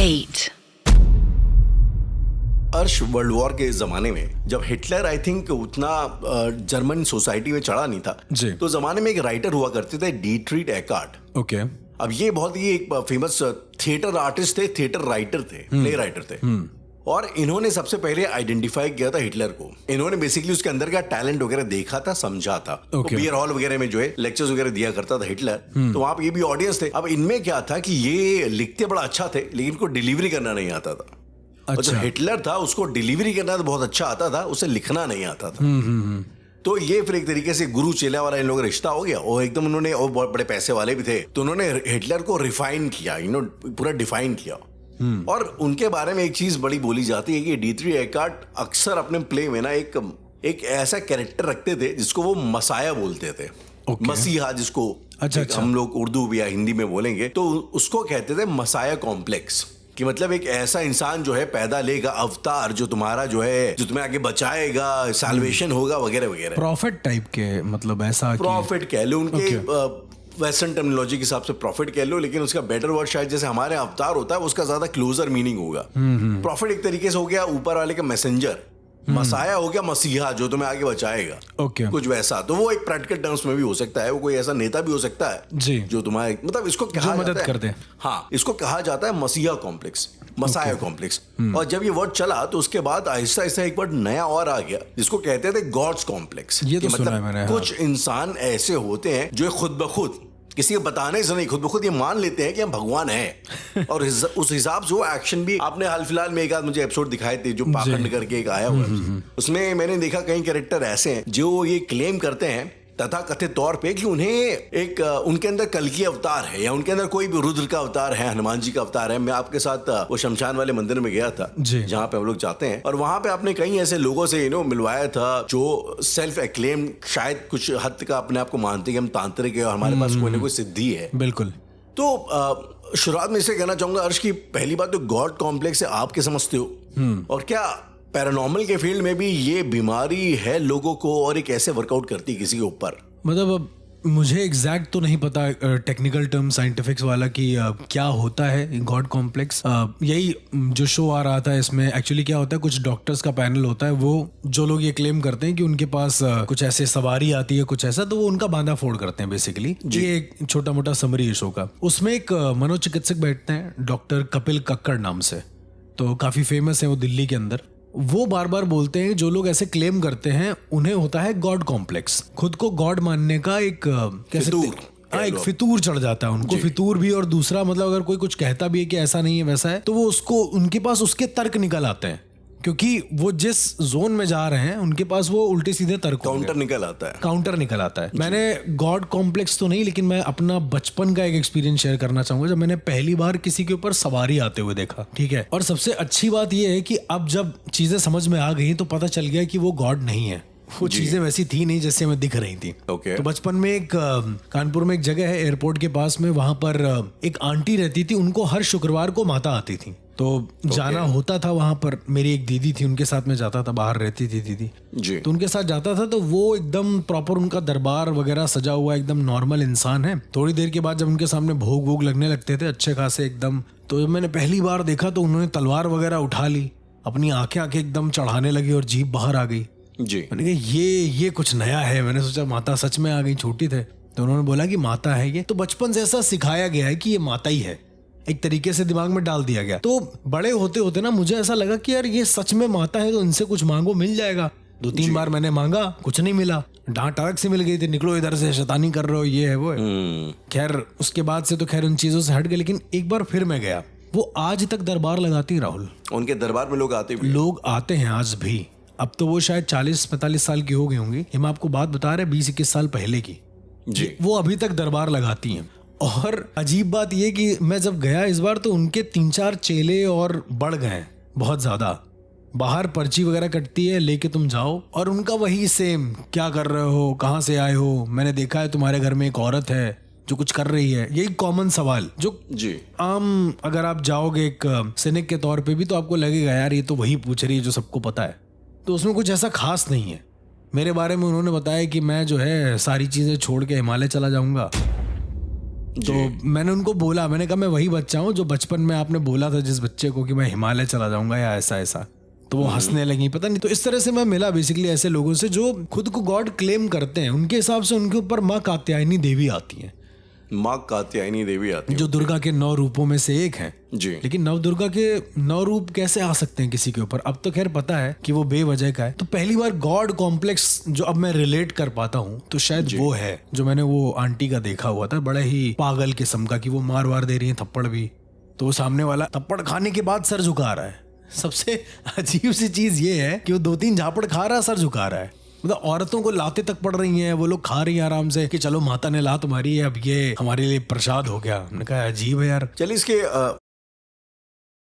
8. अर्श, world war के जमाने में जब हिटलर आई थिंक उतना जर्मन सोसाइटी में चढ़ा नहीं था जी। तो जमाने में एक राइटर हुआ करते थे, डीट्रीट एकार्ट। ओके। अब ये बहुत ही एक फेमस थिएटर आर्टिस्ट थे, थिएटर राइटर थे, प्ले राइटर थे। और इन्होंने सबसे पहले आइडेंटिफाई किया था हिटलर को। इन्होंने बेसिकली उसके अंदर का टैलेंट वगैरह देखा था, समझा था। तो बियर हॉल वगैरह में जो है लेक्चर्स वगैरह दिया करता था हिटलर, तो वहां पे ये भी ऑडियंस थे। अब इनमें क्या था कि ये लिखते बड़ा अच्छा थे लेकिन इनको डिलीवरी करना नहीं आता था। और जो हिटलर था उसको डिलीवरी करना तो बहुत अच्छा आता था, उसे लिखना नहीं आता था। तो ये फिर एक तरीके से गुरु चेला वाला इन लोगों का रिश्ता हो गया। और एकदम उन्होंने, और बहुत बड़े पैसे वाले भी थे, तो उन्होंने हिटलर को रिफाइन किया, पूरा डिफाइन किया। और उनके बारे में एक चीज बड़ी बोली जाती है कि डीट्रीट एकार्ट अक्सर अपने प्ले में ना एक ऐसा कैरेक्टर रखते थे जिसको वो मसाया बोलते थे। मसीहा, जिसको अच्छा। हम लोग उर्दू या हिंदी में बोलेंगे तो उसको कहते थे मसाया कॉम्प्लेक्स। कि मतलब एक ऐसा इंसान जो है पैदा लेगा, अवतार जो तुम्हारा जो है, जो तुम्हें आगे बचाएगा, साल्वेशन होगा वगैरह वगैरह। प्रॉफिट टाइप के, मतलब ऐसा प्रॉफिट कह लो उनके वेस्टर्न टर्मिनोलॉजी के हिसाब से प्रॉफिट कह लो, लेकिन उसका बेटर वर्ड शायद जैसे हमारे अवतार होता है उसका ज्यादा क्लोजर मीनिंग होगा। प्रॉफिट एक तरीके से हो गया ऊपर वाले का मैसेंजर, मसाया हो गया मसीहा जो तुम्हें आगे बचाएगा। ओके। कुछ वैसा। तो वो एक प्रैक्टिकल टर्म्स में भी हो सकता है, वो कोई ऐसा नेता भी हो सकता है जी, जो तुम्हारे मतलब इसको कहा जो मदद कर दे। हाँ, इसको कहा जाता है मसीहा कॉम्प्लेक्स, मसाया कॉम्प्लेक्स। और जब ये वर्ड चला तो उसके बाद आहिस्ता आहिस्ता एक वर्ड नया और आ गया जिसको कहते थे गॉड्स कॉम्प्लेक्स। ये तो सुना है मैंने। कुछ इंसान ऐसे होते हैं जो खुद ब खुद किसी को बताने से नहीं, खुद ब खुद ये मान लेते हैं कि हम भगवान हैं। और उस हिसाब से वो एक्शन भी, आपने हाल फिलहाल में एक आध मुझे एपिसोड दिखाए थे जो पाखंड करके एक आया हुआ, उसमें मैंने देखा कई कैरेक्टर ऐसे हैं जो ये क्लेम करते हैं तथा कथित तौर पे कि उन्हें एक उनके अंदर कल्कि अवतार है या उनके अंदर कोई भी रुद्र का अवतार है, हनुमान जी का अवतार है। मैं आपके साथ वो शमशान वाले मंदिर में गया था जहाँ पे हम लोग जाते हैं, और वहां पे आपने कई ऐसे लोगों से मिलवाया था जो सेल्फ एक्लेम शायद कुछ हद तक अपने आप को मानते कि हम तांत्रिक है और हमारे पास कोई ना कोई सिद्धि है। बिल्कुल। तो शुरुआत में इसे कहना चाहूंगा अर्श की पहली बात तो गॉड कॉम्प्लेक्स है, आप क्या समझते हो? और क्या पैरानॉर्मल के फील्ड में भी ये बीमारी है लोगों को, और ये कैसे वर्कआउट करती है किसी के ऊपर? मतलब मुझे एग्जैक्ट तो नहीं पता टेक्निकल टर्म साइंटिफिक्स वाला कि क्या होता है गॉड कॉम्प्लेक्स। यही जो शो आ रहा था इसमें एक्चुअली क्या होता है, कुछ डॉक्टर्स का पैनल होता है, वो जो लोग ये क्लेम करते हैं कि उनके पास कुछ ऐसे सवारी आती है कुछ ऐसा, तो वो उनका बांधा फोड़ करते हैं बेसिकली। ये एक छोटा मोटा समरी है शो का। उसमें एक मनोचिकित्सक बैठते हैं डॉक्टर कपिल कक्कड़ नाम से, तो काफी फेमस है वो दिल्ली के अंदर। वो बार बार बोलते हैं जो लोग ऐसे क्लेम करते हैं उन्हें होता है गॉड कॉम्प्लेक्स, खुद को गॉड मानने का एक एक फितूर चढ़ जाता है उनको। फितूर भी, और दूसरा मतलब अगर कोई कुछ कहता भी है कि ऐसा नहीं है वैसा है, तो वो उसको, उनके पास उसके तर्क निकल आते हैं, क्योंकि वो जिस जोन में जा रहे हैं उनके पास वो उल्टे सीधे तर्क काउंटर निकल आता है। मैंने गॉड कॉम्प्लेक्स तो नहीं, लेकिन मैं अपना बचपन का एक एक्सपीरियंस शेयर करना चाहूंगा जब मैंने पहली बार किसी के ऊपर सवारी आते हुए देखा। ठीक है। और सबसे अच्छी बात यह है कि अब जब चीजें समझ में आ गई तो पता चल गया कि वो गॉड नहीं है, वो चीजें वैसी थी नहीं जैसे हमें दिख रही थी। तो बचपन में एक कानपुर में एक जगह है एयरपोर्ट के पास में, वहां पर एक आंटी रहती थी, उनको हर शुक्रवार को माता आती थी, तो जाना होता था वहां पर। मेरी एक दीदी थी, उनके साथ में जाता था, बाहर रहती थी दीदी जी, तो उनके साथ जाता था। तो वो एकदम प्रॉपर उनका दरबार वगैरह सजा हुआ, एकदम नॉर्मल इंसान है। थोड़ी देर के बाद जब उनके सामने भोग वोग लगने लगते थे अच्छे खासे एकदम, तो जब मैंने पहली बार देखा तो उन्होंने तलवार वगैरह उठा ली, अपनी आंखें एकदम चढ़ाने लगी और जीभ बाहर आ गई जी। मैंने कहा ये कुछ नया है। मैंने सोचा माता सच में आ गई, छोटी थे तो उन्होंने बोला कि माता है ये। तो बचपन से ऐसा सिखाया गया है कि ये माता ही है, एक तरीके से दिमाग में डाल दिया गया। तो बड़े होते होते ना मुझे ऐसा लगा कि यार ये सच में माता है तो इनसे कुछ मांगो, मिल जाएगा। 2-3 बार मैंने मांगा, कुछ नहीं मिला, डांट अलग से मिल गई थी, निकलो इधर से, शैतानी कर रहे हो, ये है वो है। खैर उसके बाद से तो खैर उन चीजों से हट गए। लेकिन एक बार फिर मैं गया, वो आज तक दरबार लगाती, राहुल। उनके दरबार में लोग आते हैं आज भी। अब तो वो शायद 40-45 साल की हो गई होंगी, ये मैं आपको बात बता रहे 20-21 साल पहले की जी। वो अभी तक दरबार लगाती हैं। और अजीब बात ये कि मैं जब गया इस बार तो उनके 3-4 चेले और बढ़ गए बहुत ज्यादा। बाहर पर्ची वगैरह कटती है, लेके तुम जाओ, और उनका वही सेम, क्या कर रहे हो, कहाँ से आए हो, मैंने देखा है तुम्हारे घर में एक औरत है जो कुछ कर रही है। यही कॉमन सवाल जो जी आम, अगर आप जाओगे एक सैनिक के तौर पे भी तो आपको लगेगा यार ये तो वही पूछ रही है जो सबको पता है। तो उसमें कुछ ऐसा खास नहीं है। मेरे बारे में उन्होंने बताया कि मैं जो है सारी चीजें छोड़ के हिमालय चला जाऊंगा। तो मैंने उनको बोला, मैंने कहा मैं वही बच्चा हूँ जो बचपन में आपने बोला था जिस बच्चे को कि मैं हिमालय चला जाऊंगा या ऐसा ऐसा। तो वो हंसने लगी, पता नहीं। तो इस तरह से मैं मिला बेसिकली ऐसे लोगों से जो खुद को गॉड क्लेम करते हैं। उनके हिसाब से उनके ऊपर माँ कात्यायनी देवी आती है। माँ कात्यायनी देवी आती है जो दुर्गा के 9 रूपों में से एक है जी। लेकिन नव दुर्गा के 9 रूप कैसे आ सकते हैं किसी के ऊपर? अब तो खैर पता है कि वो बेवजह का है। तो पहली बार गॉड कॉम्प्लेक्स जो अब मैं रिलेट कर पाता हूँ तो शायद वो है जो मैंने वो आंटी का देखा हुआ था, बड़ा ही पागल किस्म का, कि वो मार वार दे रही है थप्पड़ भी, तो वो सामने वाला थप्पड़ खाने के बाद सर झुका रहा है। सबसे अजीब सी चीज ये है कि वो 2-3 झापड़ खा रहा है, सर झुका रहा है। मतलब औरतों को लाते तक पड़ रही हैं, वो लोग खा रही हैं आराम से कि चलो माता ने लात मारी है, अब ये हमारे लिए प्रसाद हो गया। मैंने कहा अजीब है यार। चलिए इसके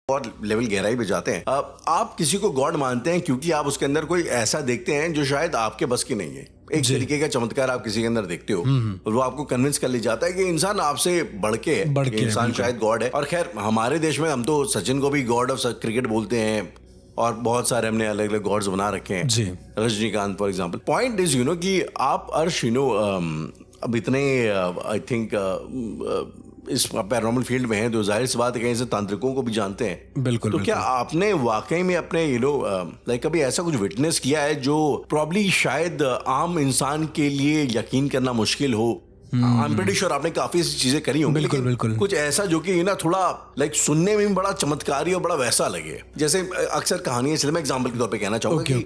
और लेवल गहराई पे जाते हैं। आप किसी को गॉड मानते हैं क्योंकि आप उसके अंदर कोई ऐसा देखते हैं जो शायद आपके बस की नहीं है। एक तरीके का चमत्कार आप किसी के अंदर देखते हो और वो आपको कन्विंस कर ले जाता है कि इंसान आपसे बढ़ के है, इंसान शायद गॉड है। और खैर हमारे देश में हम तो सचिन को भी गॉड ऑफ क्रिकेट बोलते हैं और बहुत सारे हमने अलग अलग गॉड्स बना रखे हैं जी। Rajinikanth for example. Point is कि आप अर्श अब इतने आई थिंक इस पैरानॉर्मल फील्ड में हैं तो जाहिर सी बात है कहीं से तांत्रिकों को भी जानते हैं। बिल्कुल। तो क्या आपने वाकई में अपने लाइक कभी ऐसा कुछ विटनेस किया है जो प्रॉब्ली शायद आम इंसान के लिए यकीन करना मुश्किल हो? आई एम प्रीटी श्योर आपने काफी ऐसी चीजें करी होंगी, बिल्कुल, लेकिन बिल्कुल। कुछ ऐसा जो कि ना थोड़ा लाइक सुनने में भी बड़ा चमत्कारी और बड़ा वैसा लगे। जैसे अक्सर कहानियां, चलिए मैं एग्जांपल के तौर पे कहना चाहूंगा कि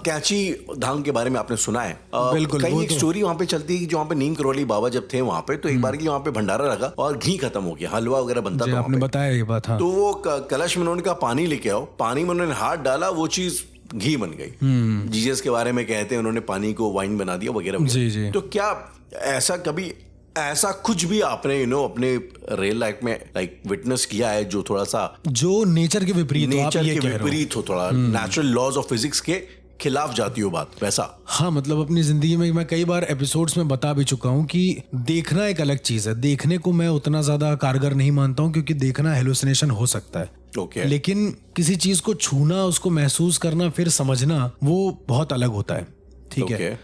कैंची धाम के बारे में आपने सुना है। बिल्कुल। कई एक स्टोरी वहां पे चलती है कि जो वहां पे नीम करोली बाबा जब थे वहां पे, तो एक बार के लिए वहां पे भंडारा लगा और घी खत्म हो गया, हलवा वगैरह बनता था। आपने बताया ये बात। हाँ। तो वो कलश में उन्होंने कहा पानी लेके आओ, पानी में उन्होंने हाथ डाला, वो चीज घी बन गई। जीसस के बारे में कहते हैं उन्होंने पानी को वाइन बना दिया वगैरह। जी जी। तो क्या ऐसा कभी ऐसा कुछ भी आपने अपने रियल लाइफ में लाइक विटनेस किया है जो थोड़ा सा जो नेचर के विपरीत हो? नेचर के विपरीत हो, थोड़ा नेचुरल लॉज ऑफ फिजिक्स के खिलाफ जाती हो बात वैसा? हाँ, मतलब अपनी जिंदगी में मैं कई बार एपिसोड्स में बता भी चुका हूँ कि देखना एक अलग चीज है। देखने को मैं उतना ज्यादा कारगर नहीं मानता हूँ क्योंकि देखना हेलुसिनेशन हो सकता है। Okay. लेकिन किसी चीज को छूना, उसको महसूस करना, फिर समझना, वो बहुत अलग होता है। ठीक है।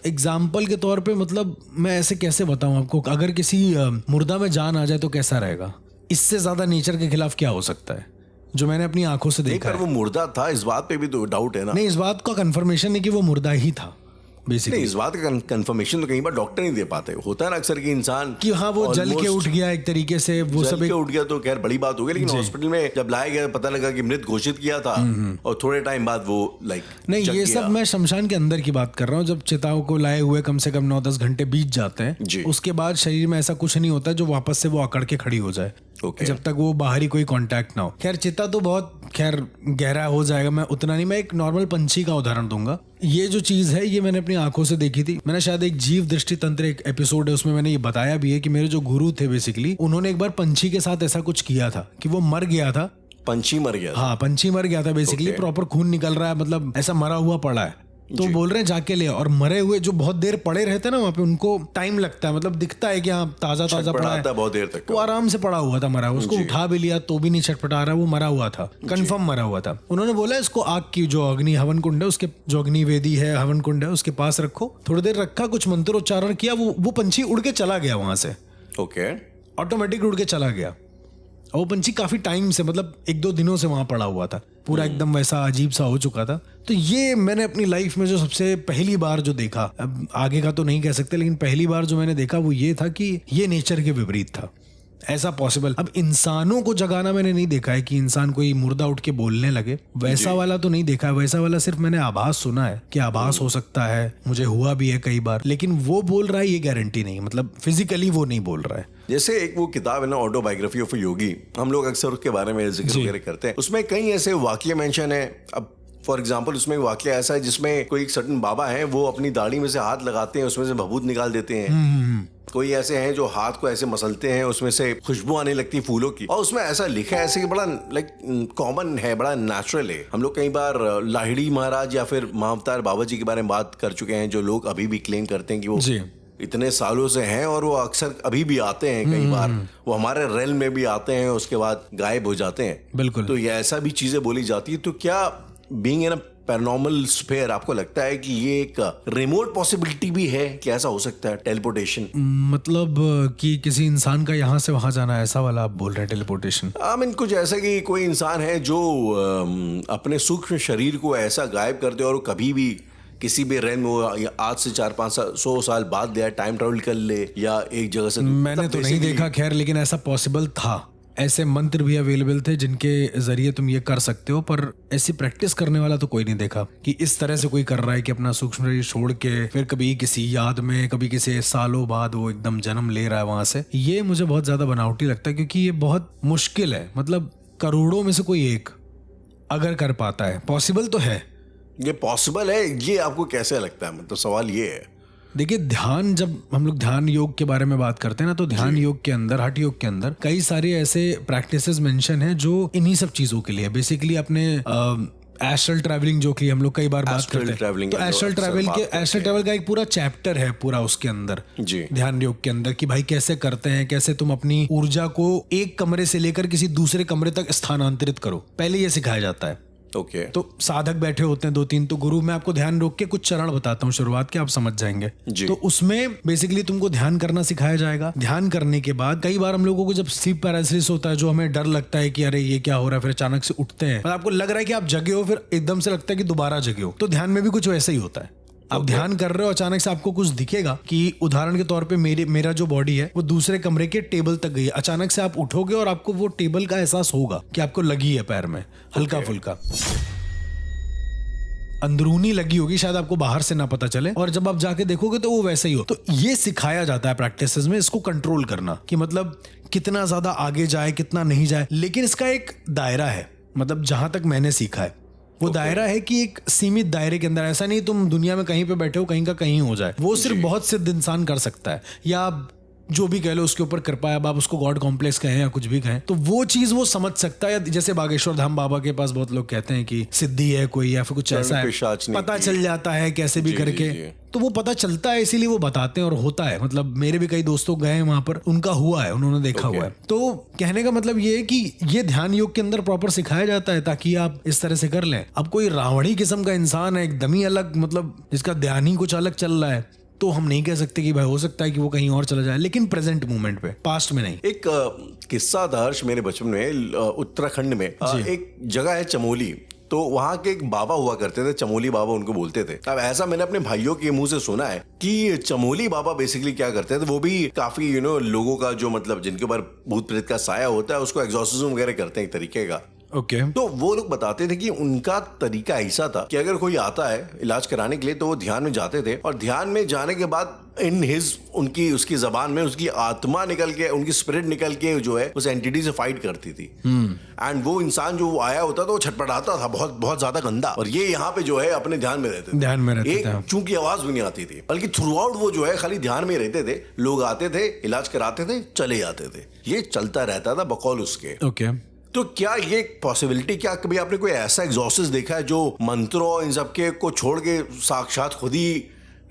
एग्जाम्पल के तौर पे मतलब मैं ऐसे कैसे बताऊं आपको, अगर किसी मुर्दा में जान आ जाए तो कैसा रहेगा? इससे ज्यादा नेचर के खिलाफ क्या हो सकता है जो मैंने अपनी आंखों से देखा है। वो मुर्दा था, इस बात पे भी तो डाउट है ना? नहीं, इस बात का कंफर्मेशन है कि वो मुर्दा ही था बेसिकली। नहीं, इस बात का कंफर्मेशन तो कई बार डॉक्टर नहीं दे पाते। होता है ना अक्सर कि इंसान कि हाँ वो जल के उठ गया एक तरीके से, वो सब उठ गया तो खैर बड़ी बात हो गई, लेकिन हॉस्पिटल में जब लाया गया पता लगा कि मृत घोषित किया था और थोड़े टाइम बाद वो लाइक नहीं, ये सब मैं शमशान के अंदर की बात कर रहा हूँ। जब चिताओं को लाए हुए कम से कम 9-10 घंटे बीत जाते हैं, उसके बाद शरीर में ऐसा कुछ नहीं होता जो वापस से वो अकड़ के खड़ी हो जाए। जब तक वो बाहरी कोई कांटेक्ट ना हो। खैर चिता तो बहुत खैर गहरा हो जाएगा, मैं उतना नहीं, मैं एक नॉर्मल पंछी का उदाहरण दूंगा। ये जो चीज है ये मैंने अपनी आंखों से देखी थी। मैंने शायद एक जीव दृष्टि तंत्र एक एपिसोड है उसमें मैंने ये बताया भी है कि मेरे जो गुरु थे बेसिकली उन्होंने एक बार पंछी के साथ ऐसा कुछ किया था कि वो मर गया था। पंछी मर गया? हाँ, पंछी मर गया था बेसिकली। प्रॉपर खून निकल रहा है, मतलब ऐसा मरा हुआ पड़ा है। तो बोल रहे हैं जाके ले, और मरे हुए जो बहुत देर पड़े रहते हैं ना वहाँ पे, उनको टाइम लगता है, मतलब दिखता है कि हाँ ताजा ताजा पड़ा है, बहुत देर तक। वो आराम से पड़ा हुआ था मरा हुआ, उसको उठा भी लिया तो भी नहीं छटपटा रहा, वो मरा हुआ था, कंफर्म मरा हुआ था। उन्होंने बोला इसको आग की जो अग्नि हवन कुंड है, उसके जो अग्नि वेदी है, हवन कुंड है, उसके पास रखो। थोड़ी देर रखा, कुछ मंत्रोच्चारण किया, वो पंछी उड़ के चला गया वहां से। ओके। ऑटोमेटिक उड़ के चला गया। और वो पंछी काफी टाइम से, मतलब 1-2 दिनों से वहां पड़ा हुआ था, पूरा एकदम वैसा अजीब सा हो चुका था। तो ये मैंने अपनी लाइफ में जो सबसे पहली बार जो देखा, अब आगे का तो नहीं कह सकते, लेकिन पहली बार जो मैंने देखा वो ये था कि ये नेचर के विपरीत था, ऐसा पॉसिबल। अब इंसानों को जगाना मैंने नहीं देखा है कि इंसान कोई मुर्दा उठ के बोलने लगे, वैसा वाला तो नहीं देखा है। वैसा वाला सिर्फ मैंने आभास सुना है कि आभास हो सकता है, मुझे हुआ भी है कई बार, लेकिन वो बोल रहा है ये गारंटी नहीं, मतलब फिजिकली वो नहीं बोल रहा है। जैसे एक वो किताब है ना ऑटोबायोग्राफी ऑफ अ योगी, हम लोग अक्सर उसके बारे में जिक्र वगैरह करते हैं, उसमें कई ऐसे वाक्य मेंशन है। अब फॉर एग्जाम्पल उसमें एक वाक्य ऐसा है जिसमें कोई एक सर्टन बाबा है, वो अपनी दाढ़ी में से हाथ लगाते हैं, उसमें से भभूत निकाल देते हैं। कोई ऐसे हैं जो हाथ को ऐसे मसलते हैं, उसमें से खुशबू आने लगती है फूलों की, और उसमें ऐसा लिखा है ऐसे कि बड़ा लाइक कॉमन है, बड़ा नेचुरल है। हम लोग कई बार लाहिड़ी महाराज या फिर महाअवतार बाबा जी के बारे में बात कर चुके हैं, जो लोग अभी भी क्लेम करते हैं कि वो इतने सालों से हैं और वो अक्सर अभी भी आते हैं। कई बार वो हमारे रेल में भी आते हैं, उसके बाद गायब हो जाते हैं। बिल्कुल। तो ये ऐसा भी चीजें बोली जाती है। तो क्या being in a paranormal sphere, आपको लगता है कि ये एक रिमोट पॉसिबिलिटी भी है कि ऐसा हो सकता है टेलीपोर्टेशन? मतलब कि किसी इंसान का यहाँ से वहां जाना, ऐसा वाला आप बोल रहे हैं टेलीपोर्टेशन? आई मीन कुछ ऐसा कि कोई इंसान है जो अपने सूक्ष्म शरीर को ऐसा गायब कर दे और वो कभी भी किसी भी रेन में आज से 400-500 साल बाद या टाइम ट्रेवल कर ले या एक जगह से। मैंने तो नहीं देखा खैर, लेकिन ऐसा पॉसिबल था। ऐसे मंत्र भी अवेलेबल थे जिनके जरिए तुम ये कर सकते हो, पर ऐसी प्रैक्टिस करने वाला तो कोई नहीं देखा कि इस तरह से कोई कर रहा है कि अपना सूक्ष्म शरीर छोड़ के फिर कभी किसी याद में, कभी किसी सालों बाद वो एकदम जन्म ले रहा है वहां से। ये मुझे बहुत ज्यादा बनावटी लगता है, क्योंकि ये बहुत मुश्किल है। मतलब करोड़ों में से कोई एक अगर कर पाता है, पॉसिबल तो है। ये पॉसिबल है, ये आपको कैसे लगता है? मतलब सवाल ये है। देखिए, ध्यान, जब हम लोग ध्यान योग के बारे में बात करते हैं ना, तो ध्यान योग के अंदर, हठ योग के अंदर कई सारे ऐसे प्रैक्टिसेस मेंशन हैं जो इन्हीं सब चीजों के लिए, बेसिकली अपने एस्ट्रल ट्रैवलिंग जो कि हम लोग कई बार बात करते हैं, तो एस्ट्रल ट्रैवल का एक पूरा चैप्टर है पूरा उसके अंदर जी, ध्यान योग के अंदर, कि भाई कैसे करते हैं, कैसे तुम अपनी ऊर्जा को एक कमरे से लेकर किसी दूसरे कमरे तक स्थानांतरित करो, पहले ये सिखाया जाता है। ओके। तो साधक बैठे होते हैं 2-3, तो गुरु, मैं आपको ध्यान रोक के कुछ चरण बताता हूँ शुरुआत के, आप समझ जाएंगे। तो उसमें बेसिकली तुमको ध्यान करना सिखाया जाएगा। ध्यान करने के बाद कई बार हम लोगों को जब स्लीप पैरालिसिस होता है, जो हमें डर लगता है कि अरे ये क्या हो रहा है, फिर अचानक से उठते हैं, आपको लग रहा है कि आप जगे हो, फिर एकदम से लगता है कि दोबारा जगे हो। तो ध्यान में भी कुछ वैसा ही होता है। आप ध्यान कर रहे हो, अचानक से आपको कुछ दिखेगा कि उदाहरण के तौर पे मेरा जो बॉडी है वो दूसरे कमरे के टेबल तक गई है। अचानक से आप उठोगे और आपको वो टेबल का एहसास होगा कि आपको लगी है पैर में, हल्का फुल्का अंदरूनी लगी होगी, शायद आपको बाहर से ना पता चले, और जब आप जाके देखोगे तो वो वैसा ही हो। तो ये सिखाया जाता है प्रैक्टिसेस में, इसको कंट्रोल करना, कि मतलब कितना ज्यादा आगे जाए, कितना नहीं जाए। लेकिन इसका एक दायरा है, मतलब जहां तक मैंने सीखा है वो दायरा है कि एक सीमित दायरे के अंदर, ऐसा नहीं तुम दुनिया में कहीं पे बैठे हो कहीं का कहीं हो जाए। वो सिर्फ बहुत सिद्ध इंसान कर सकता है, या जो भी कह लो उसके ऊपर कृपा है, अब आप उसको गॉड कॉम्प्लेक्स कहें या कुछ भी कहें, तो वो चीज वो समझ सकता है। जैसे बागेश्वर धाम बाबा के पास बहुत लोग कहते हैं कि सिद्धि है कोई, या फिर कुछ ऐसा है, पता चल जाता है कैसे भी करके। तो वो पता चलता है, इसीलिए वो बताते हैं और होता है। मतलब मेरे भी कई दोस्तों गए हैं वहां पर, उनका हुआ है, उन्होंने देखा हुआ है। तो कहने का मतलब ये है कि ये ध्यान योग के अंदर प्रॉपर सिखाया जाता है ताकि आप इस तरह से कर लें। अब कोई रावणी किस्म का इंसान है, एकदम ही अलग, मतलब जिसका ध्यान ही कुछ अलग चल रहा है, तो हम नहीं कह सकते कि भाई हो सकता है कि वो कहीं और चला जाए, लेकिन प्रेजेंट मोमेंट पे, पास्ट में नहीं। एक किस्सा था हर्ष, मेरे बचपन में उत्तराखंड में एक जगह है चमोली, तो वहां के एक बाबा हुआ करते थे, चमोली बाबा उनको बोलते थे। अब ऐसा मैंने अपने भाइयों के मुंह से सुना है कि चमोली बाबा बेसिकली क्या करते थे, वो भी काफी लोगों का जो मतलब जिनके ऊपर भूत प्रेत का साया होता है उसको एग्जॉर्सिज्म वगैरह करते हैं एक तरीके का। तो वो लोग बताते थे कि उनका तरीका ऐसा था कि अगर कोई आता है इलाज कराने के लिए तो वो ध्यान में जाते थे, और ध्यान में जाने के बाद उसकी जबान में उसकी आत्मा निकल के, उनकी स्पिरिट निकल के जो है उस एंटिटी से फाइट करती थी। एंड वो इंसान जो आया होता था वो छटपटाता था बहुत बहुत ज्यादा गंदा, और ये यहाँ पे जो है अपने ध्यान में रहते थे। चूंकि आवाज भी नहीं आती थी, बल्कि थ्रू आउट वो जो है खाली ध्यान में रहते थे। लोग आते थे, इलाज कराते थे, चले जाते थे। ये चलता रहता था बकौल उसके। तो क्या ये पॉसिबिलिटी, क्या कभी आपने कोई ऐसा एग्जॉर्सिस्ट देखा है जो मंत्रों इन सब के को छोड़ के साक्षात खुद ही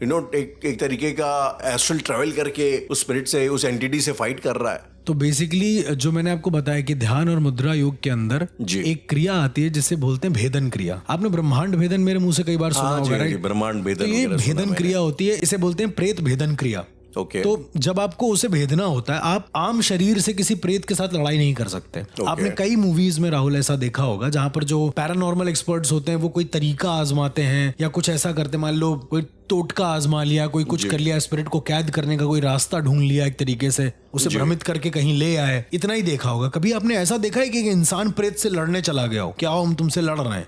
एक तरीके का एस्ट्रल ट्रैवल करके उस स्पिरिट से, उस एंटिटी से फाइट कर रहा है? तो बेसिकली जो मैंने आपको बताया कि ध्यान और मुद्रा योग के अंदर एक क्रिया आती है जिसे बोलते हैं भेदन क्रिया। आपने ब्रह्मांड भेदन मेरे मुंह से कई बार सुना होगा, ब्रह्मांड भेदन। तो ये भेदन क्रिया होती है, इसे बोलते हैं प्रेत भेदन क्रिया। तो जब आपको उसे भेदना होता है, आप आम शरीर से किसी प्रेत के साथ लड़ाई नहीं कर सकते। आपने कई मूवीज में राहुल ऐसा देखा होगा जहां पर जो पैरानॉर्मल एक्सपर्ट्स होते हैं वो कोई तरीका आजमाते हैं या कुछ ऐसा करते हैं। मान लो कोई टोटका आजमा लिया, कोई कुछ कर लिया, स्पिरिट को कैद करने का कोई रास्ता ढूंढ लिया, एक तरीके से उसे भ्रमित करके कहीं ले आए। इतना ही देखा होगा। कभी आपने ऐसा देखा है कि इंसान प्रेत से लड़ने चला गया हो, क्या हम तुमसे लड़ रहे हैं?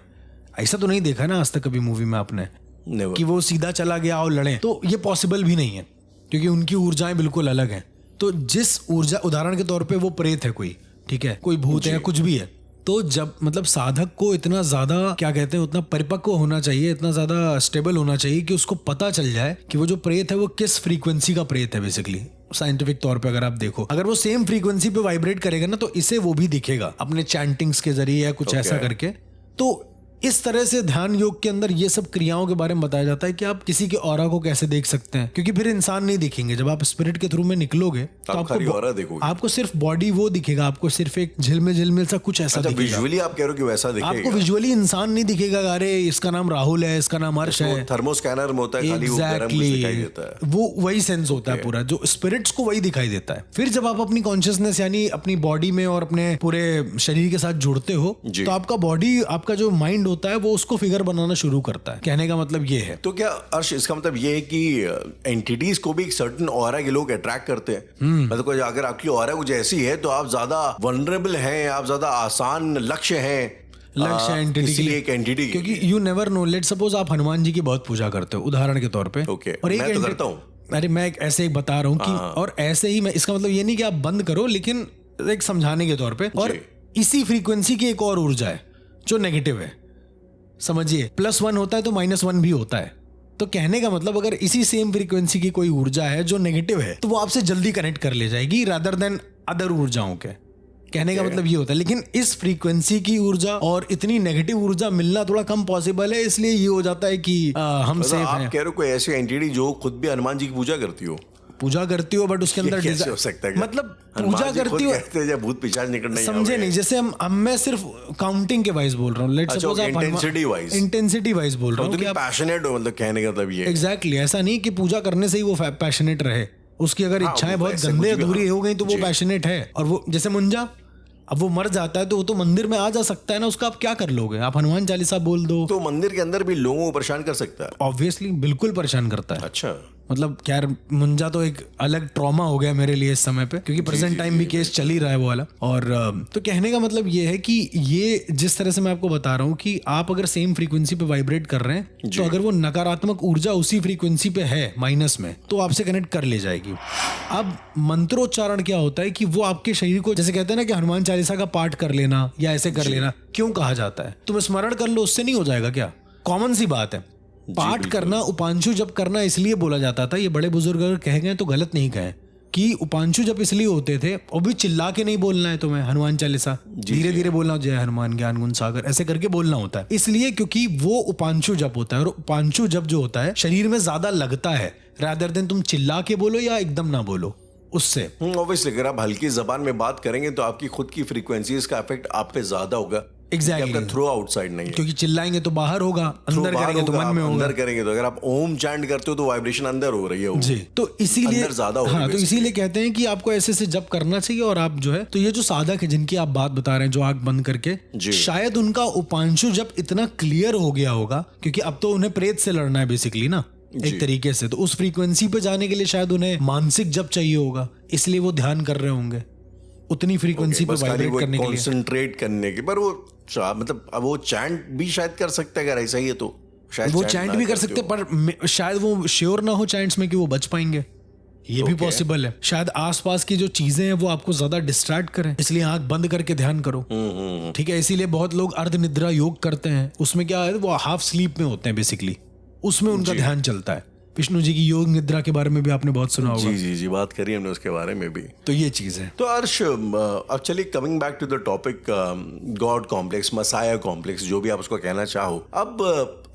ऐसा तो नहीं देखा ना आज तक कभी मूवी में आपने, कि वो सीधा चला गया और लड़े। तो ये पॉसिबल भी नहीं है, क्योंकि उनकी ऊर्जाएं बिल्कुल अलग हैं। तो जिस ऊर्जा, उदाहरण के तौर पे वो प्रेत है कोई, ठीक है, कोई भूत है या कुछ भी है, तो जब मतलब साधक को इतना ज्यादा क्या कहते हैं, उतना परिपक्व होना चाहिए, इतना ज्यादा स्टेबल होना चाहिए कि उसको पता चल जाए कि वो जो प्रेत है वो किस फ्रीक्वेंसी का प्रेत है। बेसिकली साइंटिफिक तौर पे अगर आप देखो, अगर वो सेम फ्रीक्वेंसी पे वाइब्रेट करेगा ना, तो इसे वो भी दिखेगा अपने चैंटिंग्स के जरिए या कुछ ऐसा करके। तो इस तरह से ध्यान योग के अंदर ये सब क्रियाओं के बारे में बताया जाता है कि आप किसी के ऑरा को कैसे देख सकते हैं, क्योंकि फिर इंसान नहीं दिखेंगे। जब आप स्पिरिट के थ्रू में निकलोगे तो आपको सिर्फ बॉडी वो दिखेगा, आपको सिर्फ एक झिलमिल सा कुछ ऐसा दिखेगा। विजुअली आप कह रहे हो कि वैसा दिखेगा? आपको विजुअली इंसान नहीं दिखेगा, अरे इसका नाम राहुल है, इसका नाम हर्ष है। थर्मोस्कैनर में होता है खाली, वो गर्म कुछ दिखाई देता है, वो वही सेंस होता है पूरा, जो स्पिरिट्स को वही दिखाई देता है। फिर जब आप अपनी कॉन्शियसनेस यानी अपनी बॉडी में और अपने पूरे शरीर के साथ जुड़ते हो तो आपका बॉडी, आपका जो माइंड होता है वो उसको फिगर बनाना शुरू करता है। कहने का मतलब ये है। तो क्या अर्श इसका मतलब ये है कि एंटिटीज को भी एक सर्टेन ऑरा के लोग अट्रैक्ट करते हैं? मतलब अगर आपकी ऑरा कुछ ऐसी है तो आप ज्यादा वल्नरेबल हैं, आप ज्यादा आसान लक्ष्य हैं एंटिटी के लिए, एक एंटिटी, क्योंकि you never know. Let suppose आप हनुमान जी की बहुत पूजा करते हो उदाहरण के तौर पे, और मैं तो करता हूँ। अरे मैं ऐसे एक बता रहा हूँ कि और ऐसे ही मैं, इसका मतलब ये नहीं कि आप बंद करो, लेकिन एक समझाने के तौर पे। और इसी फ्रीक्वेंसी की एक और ऊर्जा है जो नेगेटिव है, समझिए। +1 होता है तो -1 भी होता है। तो कहने का मतलब अगर इसी सेम फ्रीक्वेंसी की कोई ऊर्जा है जो नेगेटिव है तो वो आपसे जल्दी कनेक्ट कर ले जाएगी रादर देन अदर ऊर्जाओं के। कहने का मतलब ये होता है। लेकिन इस फ्रीक्वेंसी की ऊर्जा और इतनी नेगेटिव ऊर्जा मिलना थोड़ा कम पॉसिबल है, इसलिए ये हो जाता है कि हम सेफ हैं। आप कह रहे हो कोई ऐसी एंटिटी जो खुद भी हनुमान जी की पूजा करती हो, बट उसके अंदर कैसे हो सकता है? मतलब पूजा करती हो, भूत पिशाच निकलना, समझे नहीं? जैसे मैं सिर्फ काउंटिंग के वाइज बोल रहा हूँ, लेट्स सपोज आप इंटेंसिटी वाइज बोल रहा हूँ कि आप पैशनेट हो, मतलब कहने का मतलब ये एग्जैक्टली ऐसा नहीं कि पूजा करने से ही वो पैशनेट रहे। उसकी अगर इच्छाएं बहुत गंदे अधूरी हो गई तो वो पैशनेट है। और वो जैसे मुंजा, अब वो मर जाता है तो वो तो मंदिर में आ जा सकता है ना, उसका आप क्या कर लोगे? आप हनुमान चालीसा बोल दो तो मंदिर के अंदर भी लोगों को परेशान कर सकता है। ऑब्वियसली बिल्कुल परेशान करता है। अच्छा, मतलब क्या मुंजा तो एक अलग ट्रॉमा हो गया मेरे लिए इस समय पे, क्योंकि प्रेजेंट टाइम भी केस चल ही रहा है वो वाला। और तो कहने का मतलब ये है कि ये जिस तरह से मैं आपको बता रहा हूँ कि आप अगर सेम फ्रीक्वेंसी पे वाइब्रेट कर रहे हैं तो अगर वो नकारात्मक ऊर्जा उसी फ्रीक्वेंसी पे है माइनस में तो आपसे कनेक्ट कर ले जाएगी। अब मंत्रोच्चारण क्या होता है कि वो आपके शरीर को, जैसे कहते हैं ना कि हनुमान चालीसा का पाठ कर लेना या ऐसे कर लेना, क्यों कहा जाता है? तुम स्मरण कर लो, उससे नहीं हो जाएगा क्या? कॉमन सी बात है। पाठ करना, उपांशु जप करना इसलिए बोला जाता था, ये बड़े बुजुर्ग अगर कह गए तो गलत नहीं कहे, कि उपांशु जप इसलिए होते थे, और भी चिल्ला के नहीं बोलना है तुम्हें हनुमान चालीसा, धीरे धीरे बोलना, जय हनुमान ज्ञान गुण सागर ऐसे करके बोलना होता है। इसलिए क्योंकि वो उपांशु जप होता है, और उपांशु जप जो होता है शरीर में ज्यादा लगता है रादर देन तुम चिल्ला के बोलो या एकदम ना बोलो उससे। ऑब्वियसली अगर आप हल्की जबान में बात करेंगे तो आपकी खुद की फ्रीक्वेंसीज का इफेक्ट आप पे ज्यादा होगा। एग्जैक्टली, थ्रो आउटसाइड नहीं है, क्योंकि चिल्लाएंगे तो बाहर होगा, अंदर करेंगे तो मन में होगा। अंदर करेंगे तो अगर आप ओम चैंट करते हो तो वाइब्रेशन अंदर हो रही है जी, तो इसीलिए अंदर ज्यादा हो रही है। तो इसीलिए कहते हैं कि आपको ऐसे से जप करना चाहिए। और आप जो है, तो ये जो साधक है जिनकी आप बात बता रहे हैं, जो आंख बंद करके, शायद उनका उपांशु जप इतना क्लियर हो गया होगा, क्योंकि अब तो उन्हें प्रेत से लड़ना है बेसिकली ना एक तरीके से, तो उस फ्रीक्वेंसी पे जाने के लिए शायद उन्हें मानसिक जप चाहिए होगा, इसलिए वो ध्यान कर रहे होंगे उतनी फ्रीक्वेंसी पे वाइब्रेट करने के लिए, कंसंट्रेट करने के। पर वो मतलब अब वो चैंट भी शायद कर सकता है, अगर ऐसा ही है तो शायद वो चैंट भी कर सकते हैं, पर शायद वो श्योर ना हो चैंट्स में कि वो बच पाएंगे, ये भी पॉसिबल है। शायद आसपास की जो चीजें हैं वो आपको ज्यादा डिस्ट्रैक्ट करें, इसलिए आंख बंद करके ध्यान करो, ठीक है। इसीलिए बहुत लोग अर्ध निद्रा योग करते हैं, उसमें क्या है, वो हाफ स्लीप में होते हैं बेसिकली, उसमें उनका ध्यान चलता है। विष्णु जी की योग निद्रा के बारे में भी आपने बहुत सुना होगा। जी, बात करी हमने उसके बारे में भी। तो ये चीज है। तो अर्श, अब चलिए coming back to the topic, god complex, messiah complex, जो भी आप उसको कहना चाहो। अब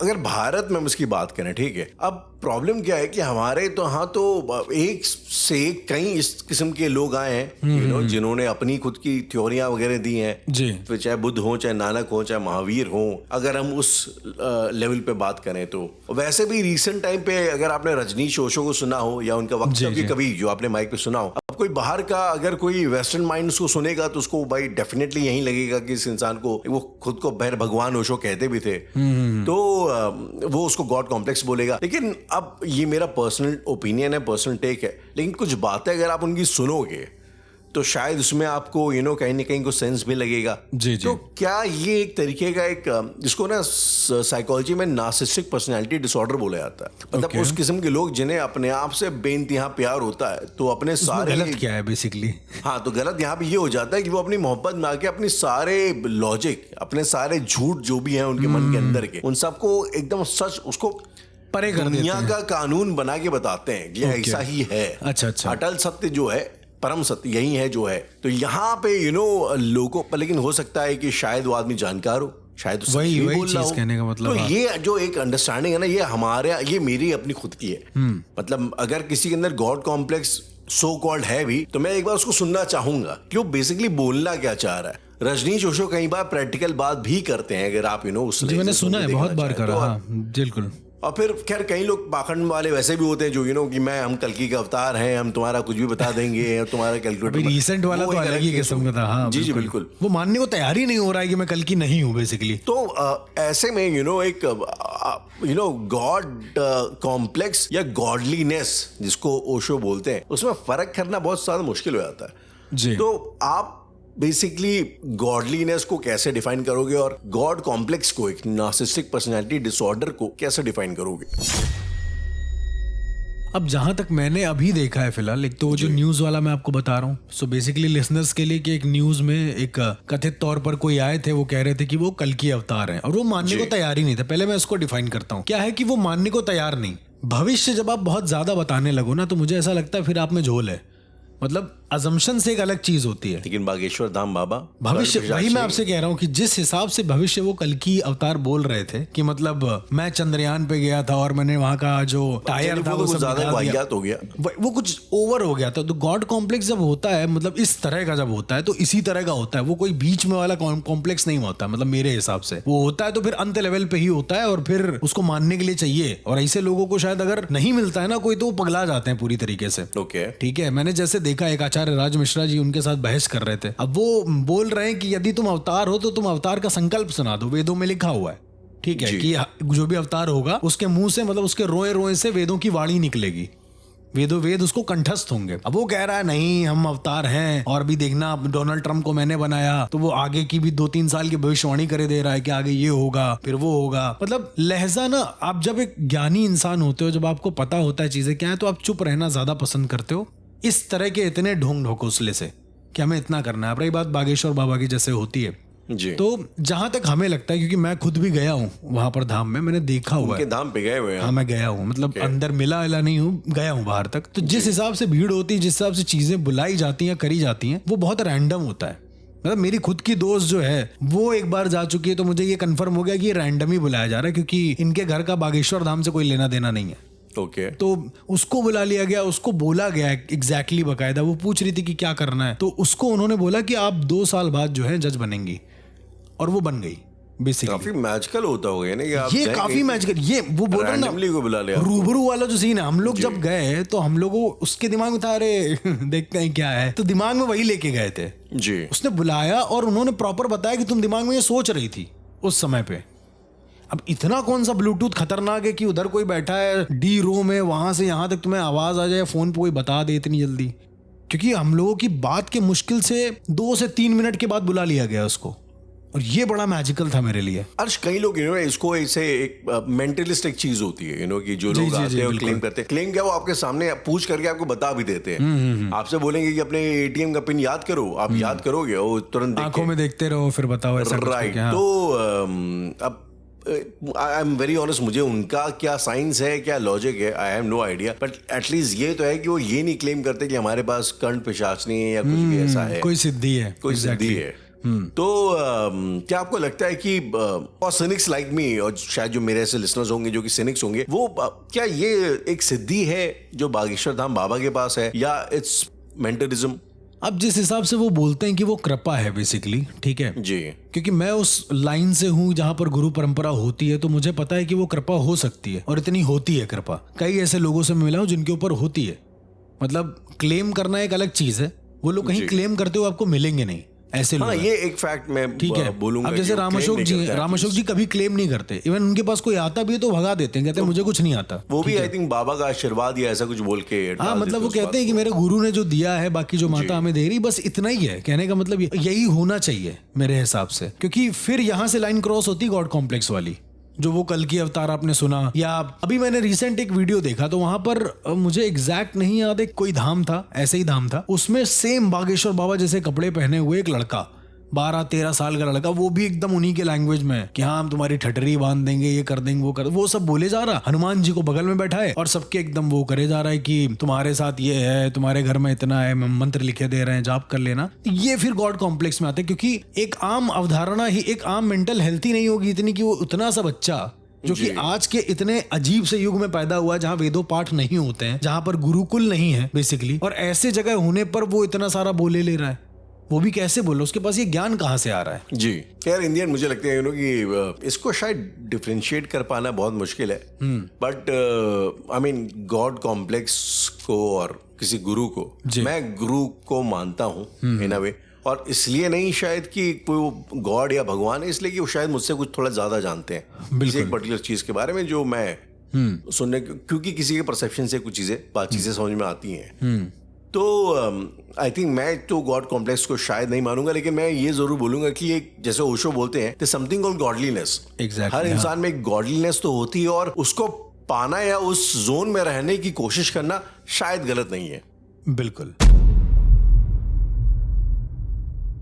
अगर भारत में हम इसकी बात करें, ठीक है, अब प्रॉब्लम क्या है कि हमारे तो हाँ तो एक से कई इस किस्म के लोग आए हैं जिन्होंने अपनी खुद की थ्योरियां वगैरह दी हैं जी, तो चाहे बुद्ध हो, चाहे नानक हो, चाहे महावीर हो, अगर हम उस लेवल पे बात करें तो। वैसे भी रिसेंट टाइम पे अगर आपने रजनीश ओशो को सुना हो या उनका वक्तव्य कभी जो आपने माइक पे सुना हो, अब कोई बाहर का अगर कोई वेस्टर्न माइंड उसको सुनेगा तो उसको भाई डेफिनेटली यही लगेगा कि इस इंसान को, वो खुद को बहर भगवान ओशो कहते भी थे, तो वो उसको गॉड कॉम्प्लेक्स बोलेगा। लेकिन अब ये मेरा पर्सनल ओपिनियन है, पर्सनल टेक है, लेकिन कुछ बातें अगर आप उनकी सुनोगे तो शायद उसमें आपको कहीं ना कहीं को सेंस भी लगेगा। जी। तो क्या ये एक तरीके का एक जिसको ना साइकोलॉजी में नार्सिसिस्टिक पर्सनालिटी डिसऑर्डर बोला जाता है, मतलब उस किस्म के लोग जिन्हें अपने आप से बेइंतहा प्यार होता है, तो अपने सारे गलत क्या है बेसिकली, हाँ, तो गलत यहाँ पे ये हो जाता है कि वो अपनी मोहब्बत में आके अपने सारे लॉजिक, अपने सारे झूठ जो भी हैं उनके मन के अंदर के, उन सबको एकदम सच उसको परे कर दुनिया का कानून बना के बताते हैं कि ऐसा ही है। अच्छा, अटल सत्य जो है, परम सत्य यही है जो है। तो यहाँ पे लोगों पर, लेकिन हो सकता है कि शायद वो आदमी जानकार हो, शायद वो वही- सच भी वही बोल रहा चीज हो। कहने का मतलब, तो हाँ। ये जो एक अंडरस्टैंडिंग है ना, ये मेरी अपनी खुद की है। मतलब अगर किसी के अंदर गॉड कॉम्प्लेक्स सो कॉल्ड है भी, तो मैं एक बार उसको सुनना चाहूंगा कि वो बेसिकली बोलना क्या चाह रहा है। रजनीश ओशो कई बार प्रैक्टिकल बात भी करते हैं, अगर आप उस जी मैंने lens से सुना है, उनको बहुत देखना बार चाहें करा, तो। हाँ बिल्कुल। और फिर खैर कई लोग पाखंड वाले वैसे भी होते हैं जो कि हम कल्कि के अवतार हैं, हम तुम्हारा कुछ भी बता देंगे, तुम्हारा अभी कैलकुलेटर। रिसेंट वाला तो अलग ही किस्म का था, हाँ जी बिल्कुल। वो मानने को तैयार ही नहीं हो रहा है कि मैं कल की नहीं हूँ बेसिकली। तो ऐसे में एक गॉड कॉम्प्लेक्स या गॉडलीनेस जिसको ओशो बोलते हैं, उसमें फर्क करना बहुत ज्यादा मुश्किल हो जाता है जी। तो आप बेसिकली गॉडलीनेस को कैसे डिफाइन करोगे और गॉड कॉम्प्लेक्स को, एक नार्सिसिस्टिक पर्सनालिटी डिसऑर्डर को कैसे डिफाइन करोगे? अब जहां तक मैंने अभी देखा है फिलहाल, एक तो जो न्यूज वाला मैं आपको बता रहा हूँ, सो बेसिकली लिसनर्स के लिए कि एक न्यूज में एक कथित तौर पर कोई आए थे, वो कह रहे थे कि वो कल की अवतार हैं और वो मानने को तैयार ही नहीं थे। पहले मैं इसको डिफाइन करता हूँ, क्या है कि वो मानने को तैयार नहीं। भविष्य जब आप बहुत ज्यादा बताने लगो ना, तो मुझे ऐसा लगता है फिर आप में झोल है। मतलब अजम्पशन से एक अलग चीज होती है, लेकिन बागेश्वर धाम बाबा भविष्य, वही मैं आपसे कह रहा हूँ कि जिस हिसाब से भविष्य वो कल की अवतार बोल रहे थे कि मतलब मैं चंद्रयान पे गया था और मैंने वहां का जो टायर था वो सब ज्यादा निकाल दिया। वाहियात हो गया, वो कुछ ओवर हो गया था। तो गॉड कॉम्प्लेक्स जब होता है, मतलब इस तरह का जब होता है, तो इसी तरह का होता है। वो कोई बीच में वाला कॉम्प्लेक्स नहीं होता, मतलब मेरे हिसाब से वो होता है तो फिर अंत लेवल पे ही होता है और फिर उसको मानने के लिए चाहिए। और ऐसे लोगों को शायद अगर नहीं मिलता है ना कोई, तो वो पगला जाते हैं पूरी तरीके से। ओके ठीक है, मैंने जैसे देखा एक आचार्य राज मिश्रा जी उनके साथ बहस कर रहे थे। अब वो बोल रहे हैं कि यदि तुम अवतार हो तो तुम अवतार का संकल्प सुना दो, वेदों में लिखा हुआ है। ठीक है कि जो भी अवतार होगा उसके मुंह से, मतलब उसके रोए रोए से वेदों की वाणी निकलेगी, वेद उसको कंठस्थ होंगे। अब वो कह रहा है नहीं हम अवतार हैं, और भी देखना डोनाल्ड ट्रम्प को मैंने बनाया, तो वो आगे की भी 2-3 साल की भविष्यवाणी करे दे रहा है कि आगे ये होगा फिर वो होगा। मतलब लहजा ना, आप जब एक ज्ञानी इंसान होते हो, जब आपको पता होता है चीजें क्या है, तो आप चुप रहना ज्यादा पसंद करते हो इस तरह के इतने ढोंग ढोकोसले से कि हमें इतना करना है। अब रही बात बागेश्वर बाबा की जैसे होती है जी, तो जहां तक हमें लगता है, क्योंकि मैं खुद भी गया हूँ वहां पर धाम में, मैंने देखा हुआ है। धाम पे गए हुए हैं? हाँ मैं गया हूँ, मतलब अंदर मिला नहीं हूँ, गया हूँ बाहर तक। तो जिस हिसाब से भीड़ होती है, जिस हिसाब से चीजें बुलाई जाती हैं, करी जाती हैं, वो बहुत रैंडम होता है। मतलब मेरी खुद की दोस्त जो है वो एक बार जा चुकी है, तो मुझे ये कंफर्म हो गया कि ये रैंडम ही बुलाया जा रहा है, क्योंकि इनके घर का बागेश्वर धाम से कोई लेना देना नहीं है। ओके तो उसको बुला लिया गया, उसको बोला गया एग्जैक्टली बकायदा, वो पूछ रही थी कि क्या करना है, तो उसको उन्होंने बोला कि आप 2 साल बाद जो है जज बनेंगी, और वो बन गई। बेसिकली काफी मैजिकल होता होगा ना, आप ये काफी मैजिकल, ये वो बोल रहा ना को बुला लिया रूबरू वाला जो सीन है। हम लोग जब गए तो हम लोगों उसके दिमाग में था अरे देखते हैं क्या है, तो दिमाग में वही लेके गए थे जी। उसने बुलाया और उन्होंने प्रॉपर बताया कि तुम दिमाग में ये सोच रही थी उस समय पे। अब इतना कौन सा ब्लूटूथ खतरनाक है कि उधर कोई बैठा है डी रो में, वहां से यहां तक तुम्हें आवाज आ जाए, फोन पे कोई बता दे इतनी जल्दी। क्योंकि हम लोगों की बात के मुश्किल से 2 से 3 मिनट के बाद बुला लिया गया उसको, और ये बड़ा मैजिकल था मेरे लिए। अर्श कई लोग इसको ऐसे एक मेंटलिस्ट एक चीज होती है कि जो लोग आते हैं और क्लेम करते हैं, क्लेम क्या वो आपके सामने पूछ करके आपको बता भी देते हैं। आपसे बोलेंगे कि अपने एटीएम का पिन याद करो, आप याद करोगे, वो तुरंत आंखों में देखते रहो फिर बताओ ऐसा कुछ राइट। क्या? तो अब आई एम वेरी ऑनेस्ट, मुझे उनका क्या साइंस है क्या लॉजिक है, I have no idea, but at least ये तो है कि वो ये नहीं क्लेम करते कि हमारे पास कर्ण पिशाचनी है या कुछ भी ऐसा है, कोई सिद्धि है, कोई सिद्धि है। तो क्या आपको लगता है कि और सिनिक्स लाइक मी, और शायद जो मेरे ऐसे लिसनर्स होंगे जो कि सिनिक्स होंगे, वो क्या ये एक सिद्धि है जो बागेश्वर धाम बाबा के पास है, या इट्स मेंटलिज्म? अब जिस हिसाब से वो बोलते हैं कि वो कृपा है बेसिकली, ठीक है जी, क्योंकि मैं उस लाइन से हूं जहां पर गुरु परंपरा होती है, तो मुझे पता है कि वो कृपा हो सकती है और इतनी होती है कृपा। कई ऐसे लोगों से मैं मिला हूं जिनके ऊपर होती है। मतलब क्लेम करना एक अलग चीज है, वो लोग कहीं क्लेम करते हुए आपको मिलेंगे नहीं, ऐसे लोग हैं। ये एक फैक्ट मैं ठीक है बोलूंगा। अब जैसे रामअशोक जी कभी क्लेम नहीं करते, इवन उनके पास कोई आता भी है तो भगा देते हैं, कहते हैं मुझे कुछ नहीं आता। वो भी आई थिंक बाबा का आशीर्वाद या ऐसा कुछ बोल के हाँ, मतलब वो कहते हैं कि मेरे गुरु ने जो दिया है, बाकी जो माता हमें दे रही, बस इतना ही है। कहने का मतलब यही होना चाहिए मेरे हिसाब से, क्योंकि फिर यहां से लाइन क्रॉस होती गॉड कॉम्प्लेक्स वाली, जो वो कल की अवतार आपने सुना, या अभी मैंने रिसेंट एक वीडियो देखा, तो वहां पर मुझे एग्जैक्ट नहीं याद है, कोई धाम था, ऐसे ही धाम था, उसमें सेम बागेश्वर बाबा जैसे कपड़े पहने हुए एक लड़का 12-13 साल का लड़का, वो भी एकदम उन्हीं के लैंग्वेज में कि हाँ हम तुम्हारी ठटरी बांध देंगे, ये कर देंगे, वो सब बोले जा रहा। हनुमान जी को बगल में बैठा है और सबके एकदम वो करे जा रहा है कि तुम्हारे साथ ये है, तुम्हारे घर में इतना है, मंत्र लिखे दे रहे हैं, जाप कर लेना। ये फिर गॉड कॉम्प्लेक्स में आते हैं, क्योंकि एक आम अवधारणा ही, एक आम मेंटल हेल्थ ही नहीं होगी इतनी कि वो उतना सा बच्चा जो कि आज के इतने अजीब से युग में पैदा हुआ, जहाँ वेदों पाठ नहीं होते हैं, जहाँ पर गुरुकुल नहीं है बेसिकली, और ऐसे जगह होने पर वो इतना सारा बोले ले रहा है, वो भी कैसे बोलो, उसके पास ये ज्ञान कहाँ से आ रहा है? जी यार, इंडियन मुझे लगता है कि इसको शायद डिफरेंशिएट कर पाना बहुत मुश्किल है, but I mean God complex को और किसी गुरु को, मैं गुरु को मानता हूँ इन अ वे, और इसलिए नहीं शायद कि कोई गॉड या भगवान है, इसलिए कि वो शायद मुझसे कुछ थोड़ा ज्यादा जानते हैं किसी एक पर्टिकुलर चीज के बारे में जो मैं सुनने, क्योंकि किसी के परसेप्शन से कुछ चीजें समझ में आती हैं। तो आई थिंक मैं तो गॉड कॉम्प्लेक्स को शायद नहीं मानूंगा, लेकिन मैं ये जरूर बोलूंगा कि एक, जैसे ओशो बोलते हैं, समथिंग कॉल्ड गॉडलीनेस। हर इंसान में एक गॉडलीनेस तो होती है, और उसको पाना या उस जोन में रहने की कोशिश करना शायद गलत नहीं है। बिल्कुल।